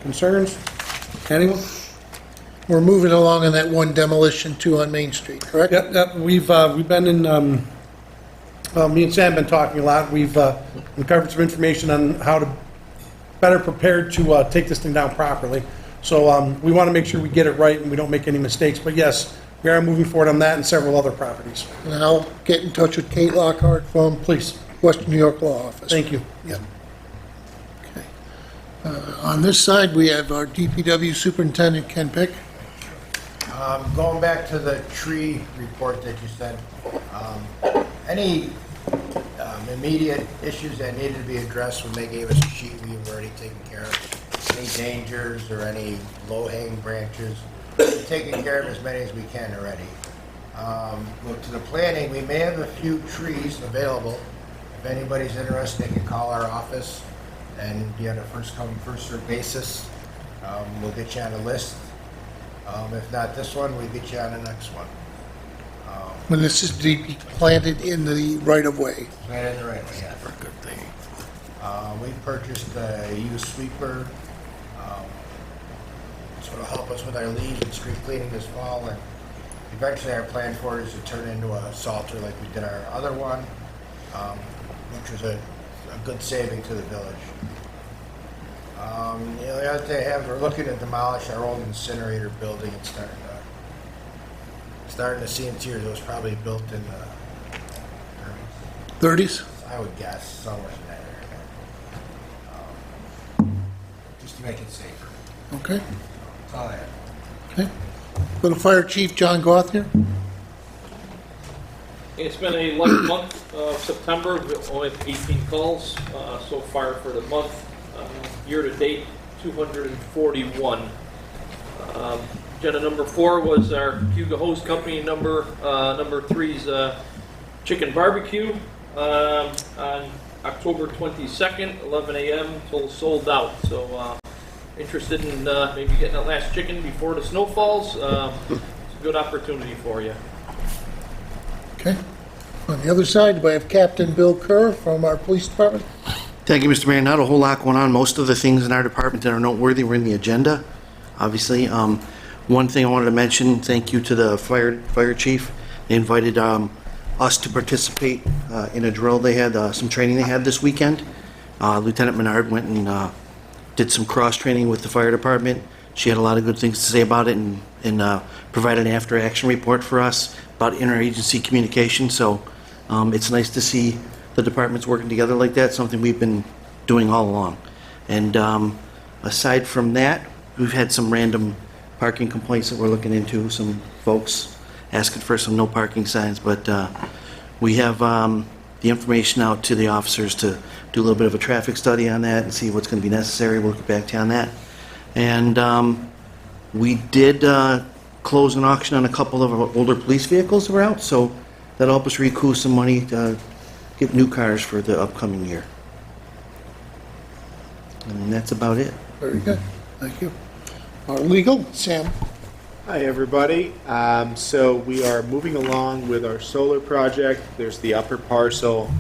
Concerns? Anyone? We're moving along on that one demolition too on Main Street, correct? Yep, we've been in, me and Sam have been talking a lot. We've uncovered some information on how to better prepared to take this thing down properly. So we want to make sure we get it right and we don't make any mistakes. But yes, we are moving forward on that and several other properties. And I'll get in touch with Kate Lockhart from Please. Western New York Law Office. Thank you. Yep. Okay. On this side, we have our DPW Superintendent, Ken Pick. Going back to the tree report that you said, any immediate issues that needed to be addressed when they gave us a sheet we've already taken care of? Any dangers or any low-hanging branches? We've taken care of as many as we can already. Look to the planning, we may have a few trees available. If anybody's interested, they can call our office and be on a first-come, first-served basis. We'll get you on a list. If not this one, we get you on the next one. When this is to be planted in the right-of-way. Right in the right way, yeah. Good thing. We purchased a used sweeper. It's going to help us with our leaves and street cleaning this fall, and eventually our plan for it is to turn into a salter like we did our other one, which was a good saving to the village. The other thing I have, we're looking to demolish our old incinerator building. It's starting to see in tears. It was probably built in the 30s? I would guess somewhere in that area. Just to make it safer. Okay. That's all I have. Okay. Go to Fire Chief John Gothier. It's been a light month of September. We only have 18 calls so far for the month. Year to date, 241. Agenda number 4 was our Hugo Hose Company. Number 3's chicken barbecue on October 22nd, 11 a.m. until sold out. So interested in maybe getting that last chicken before the snow falls? It's a good opportunity for you. Okay. On the other side, we have Captain Bill Kerr from our police department. Thank you, Mr. Mayor. Not a whole lot going on. Most of the things in our department that are noteworthy were in the agenda, obviously. One thing I wanted to mention, thank you to the fire chief. They invited us to participate in a drill they had, some training they had this weekend. Lieutenant Menard went and did some cross-training with the fire department. She had a lot of good things to say about it and provided an after-action report for us about interagency communication. So it's nice to see the departments working together like that, something we've been doing all along. And aside from that, we've had some random parking complaints that we're looking into, some folks asking for some no parking signs, but we have the information out to the officers to do a little bit of a traffic study on that and see what's going to be necessary. We'll get back to you on that. And we did close an auction on a couple of our older police vehicles that were out, so that'll help us recoup some money to get new cars for the upcoming year. And that's about it. Very good. Thank you. Our legal, Sam. Hi, everybody. So we are moving along with our solar project. There's the upper parcel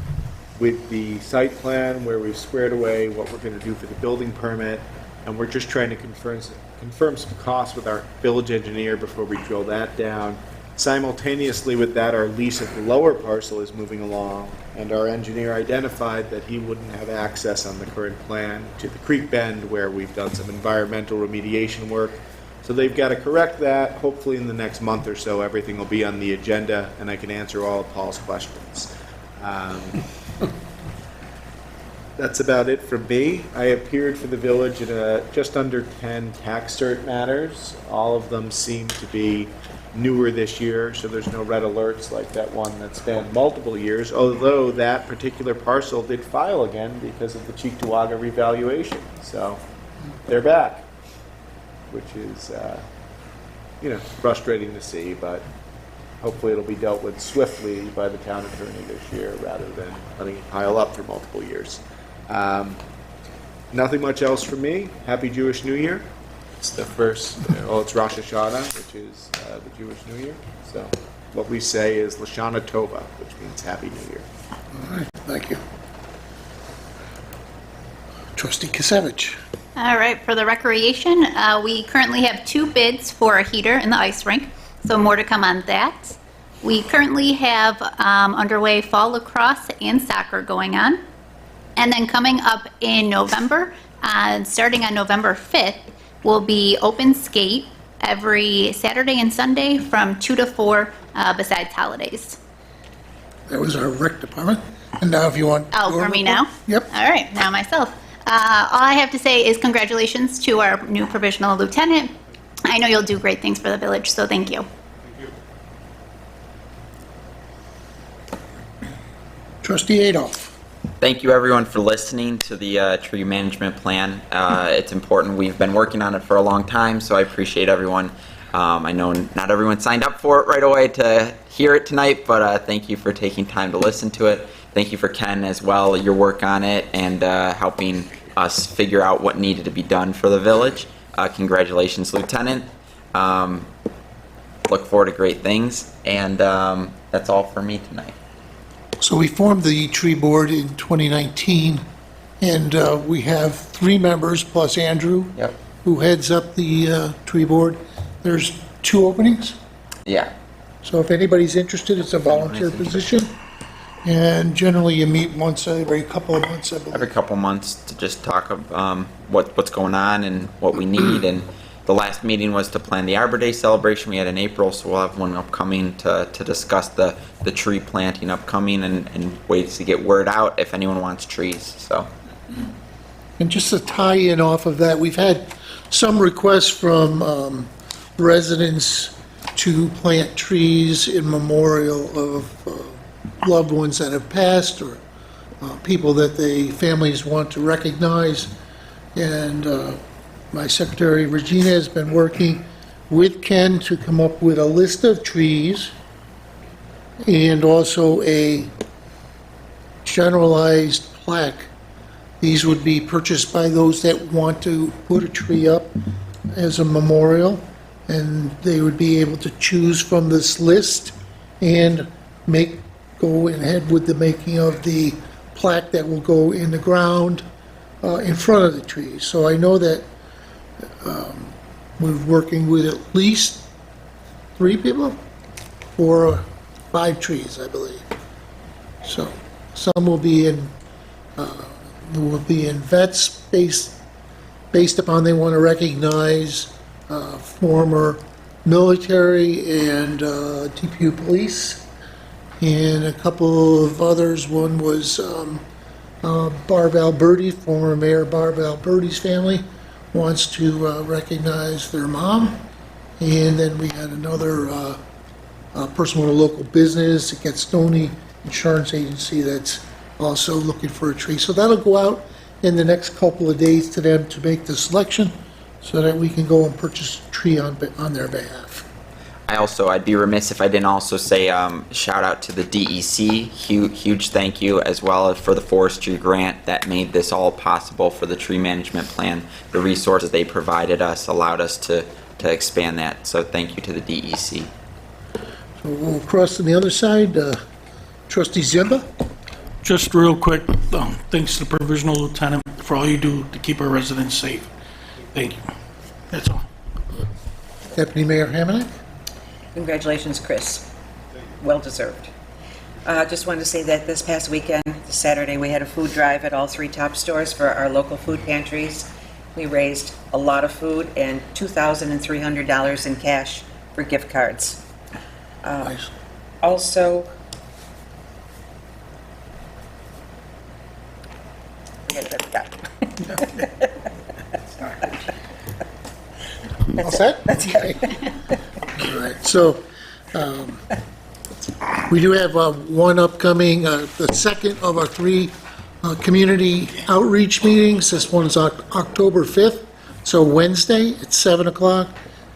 with the site plan where we've squared away what we're going to do for the building permit, and we're just trying to confirm some costs with our village engineer before we drill that down. Simultaneously with that, our lease of the lower parcel is moving along, and our engineer identified that he wouldn't have access on the current plan to the creek bend where we've done some environmental remediation work. So they've got to correct that. Hopefully in the next month or so, everything will be on the agenda, and I can answer all of Paul's questions. That's about it from me. I appeared for the village in just under 10 tax cert matters. All of them seem to be newer this year, so there's no red alerts like that one that spanned multiple years, although that particular parcel did file again because of the Cheektowaga revaluation. So they're back, which is frustrating to see, but hopefully it'll be dealt with swiftly by the town attorney this year rather than letting it pile up for multiple years. Nothing much else from me. Happy Jewish New Year. It's the first, it's Rosh Hashanah, which is the Jewish New Year. So what we say is Lashana Tova, which means Happy New Year. All right. Thank you. Trustee Kasevich. All right, for the recreation, we currently have 2 bids for a heater in the ice rink, so more to come on that. We currently have underway fall lacrosse and soccer going on. And then coming up in November, starting on November 5th, will be open skate every Saturday and Sunday from 2 to 4 besides holidays. That was our rec department. And now if you want... Oh, for me now? Yep. All right, now myself. All I have to say is congratulations to our new provisional lieutenant. I know you'll do great things for the village, so thank you. Trustee Adolph. Thank you, everyone, for listening to the tree management plan. It's important. We've been working on it for a long time, so I appreciate everyone. I know not everyone signed up for it right away to hear it tonight, but thank you for taking time to listen to it. Thank you for Ken as well, your work on it, and helping us figure out what needed to be done for the village. Congratulations, Lieutenant. Look forward to great things, and that's all for me tonight. So we formed the tree board in 2019, And we have 3 members plus Andrew, Yep. who heads up the tree board. There's 2 openings. Yeah. So if anybody's interested, it's a volunteer position. And generally you meet once every couple of months, I believe. Every couple months to just talk what's going on and what we need. And the last meeting was to plan the Arbor Day celebration we had in April, so we'll have one upcoming to discuss the tree planting upcoming and ways to get word out if anyone wants trees. So. And just to tie in off of that, we've had some requests from residents to plant trees in memorial of loved ones that have passed or people that the families want to recognize. And my secretary Regina has been working with Ken to come up with a list of trees and also a generalized plaque. These would be purchased by those that want to put a tree up as a memorial, and they would be able to choose from this list and go ahead with the making of the plaque that will go in the ground in front of the trees. So I know that we're working with at least 3 people for 5 trees, I believe. So some will be in vets based upon they want to recognize former military and Depew police, and a couple of others. One was Barb Alberti, former Mayor Barb Alberti's family wants to recognize their mom, and then we had another person with a local business, the Get Stoney Insurance Agency, that's also looking for a tree. So that'll go out in the next couple of days to them to make the selection so that we can go and purchase a tree on their behalf. I'd be remiss if I didn't also say shout out to the DEC. Huge thank you as well for the forestry grant that made this all possible for the tree management plan. The resources they provided us allowed us to expand that. So thank you to the DEC. So we'll cross to the other side. Trustee Zimba? Just real quick, thanks to the Provisional Lieutenant for all you do to keep our residents safe. Thank you. That's all. Deputy Mayor Hammond? Congratulations, Chris. Well deserved. Just wanted to say that this past weekend, Saturday, we had a food drive at all 3 top stores for our local food pantries. We raised a lot of food and $2,300 in cash for gift cards. Nice. Also, All set? That's it. All right, so we do have one upcoming, the second of our 3 community outreach meetings. This one's October 5th, so Wednesday at 7 o'clock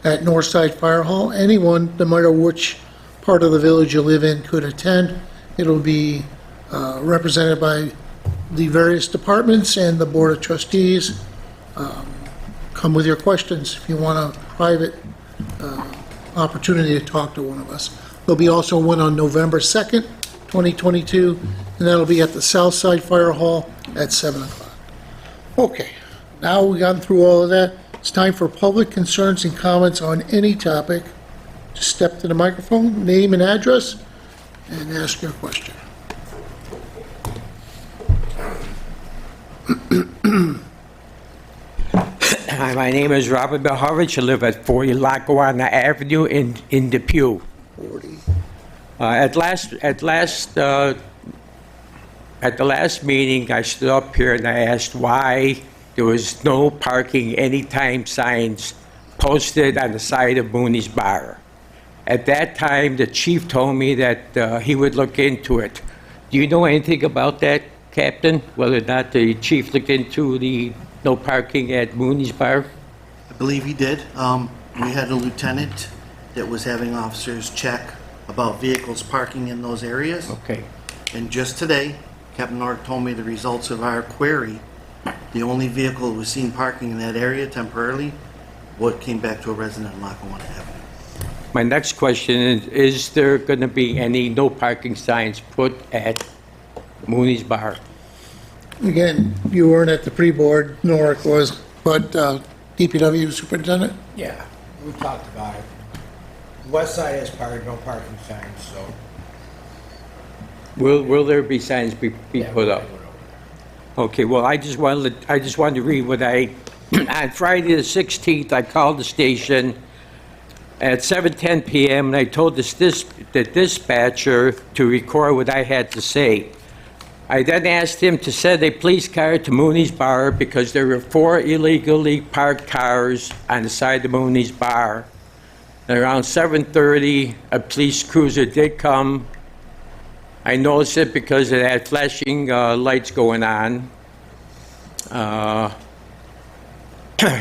at Northside Fire Hall. Anyone, no matter which part of the village you live in, could attend. It'll be represented by the various departments and the Board of Trustees. Come with your questions if you want a private opportunity to talk to one of us. There'll be also one on November 2nd, 2022, and that'll be at the Southside Fire Hall at 7 o'clock. Okay, now we've gotten through all of that. It's time for public concerns and comments on any topic. Just step to the microphone, name and address, and ask your question. Hi, my name is Robert Behovich. I live at 40 Lackawanna Avenue in Depew. 40. At the last meeting, I stood up here and I asked why there was no parking anytime signs posted on the side of Mooney's Bar. At that time, the chief told me that he would look into it. Do you know anything about that, Captain? Whether or not the chief looked into the no parking at Mooney's Bar? I believe he did. We had a lieutenant that was having officers check about vehicles parking in those areas. Okay. And just today, Captain Nork told me the results of our query. The only vehicle that was seen parking in that area temporarily, came back to a resident in Lackawanna Avenue. My next question is there going to be any no parking signs put at Mooney's Bar? Again, you weren't at the pre-board, Norick was, but DPW superintendent? Yeah, we talked about it. West side has no parking signs, so. Will there be signs be put up? Okay, well, I just wanted to read what on Friday the 16th, I called the station at 7:10 PM, and I told the dispatcher to record what I had to say. I then asked him to send a police car to Mooney's Bar because there were 4 illegally parked cars on the side of Mooney's Bar. And around 7:30, a police cruiser did come. I noticed it because it had flashing lights going on.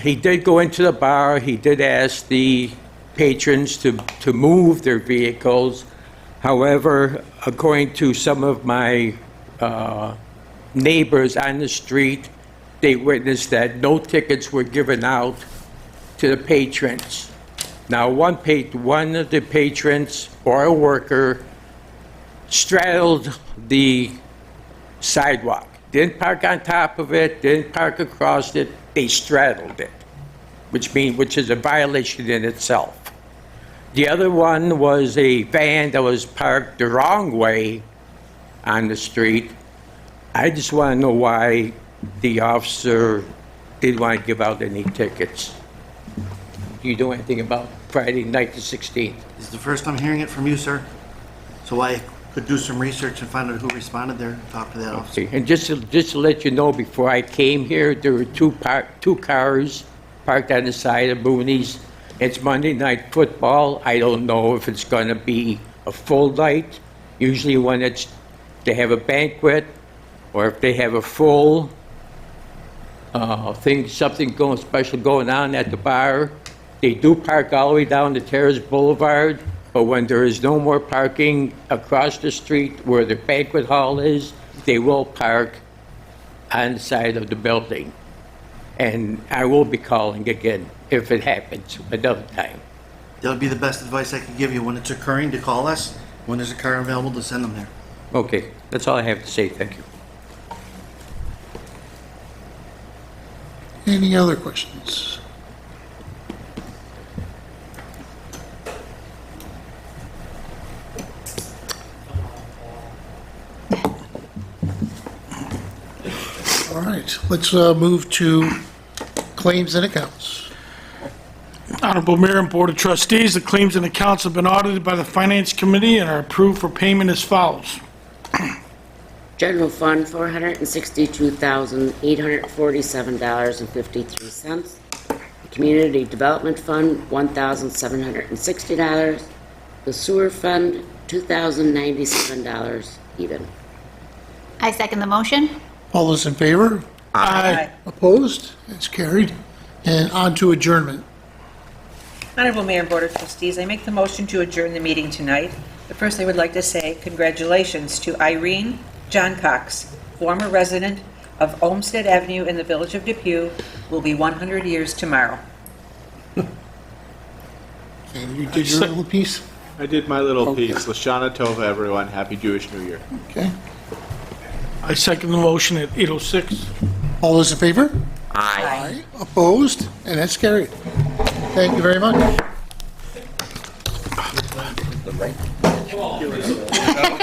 He did go into the bar. He did ask the patrons to move their vehicles. However, according to some of my neighbors on the street, they witnessed that no tickets were given out to the patrons. Now, one of the patrons or a worker straddled the sidewalk. Didn't park on top of it, didn't park across it, they straddled it, which is a violation in itself. The other one was a van that was parked the wrong way on the street. I just want to know why the officer didn't want to give out any tickets. Do you know anything about Friday night the 16th? This is the first I'm hearing it from you, sir. So I could do some research and find out who responded there, talk to that officer. Okay. And just to let you know, before I came here, there were two cars parked on the side of Mooney's. It's Monday Night Football. I don't know if it's going to be a full night. Usually when they have a banquet, or if they have a full something special going on at the bar, they do park all the way down to Terrace Boulevard. But when there is no more parking across the street where the banquet hall is, they will park on the side of the building. And I will be calling again if it happens another time. That would be the best advice I could give you when it's occurring, to call us. When there's a car available, to send them there. Okay, that's all I have to say. Thank you. Any other questions? All right, let's move to claims and accounts. Honorable Mayor and Board of Trustees, the claims and accounts have been audited by the Finance Committee and are approved for payment as follows. General Fund, $462,847.53. Community Development Fund, $1,760. The Sewer Fund, $2,097 even. I second the motion. All those in favor? Aye. Opposed? It's carried. And on to adjournment. Honorable Mayor and Board of Trustees, I make the motion to adjourn the meeting tonight. But first, I would like to say congratulations to Irene John Cox, former resident of Olmsted Avenue in the village of Depew, will be 100 years tomorrow. And you did your little piece? I did my little piece. Lashana Tova, everyone. Happy Jewish New Year. Okay. I second the motion at 8:06. All those in favor? Aye. Opposed? And that's carried. Thank you very much.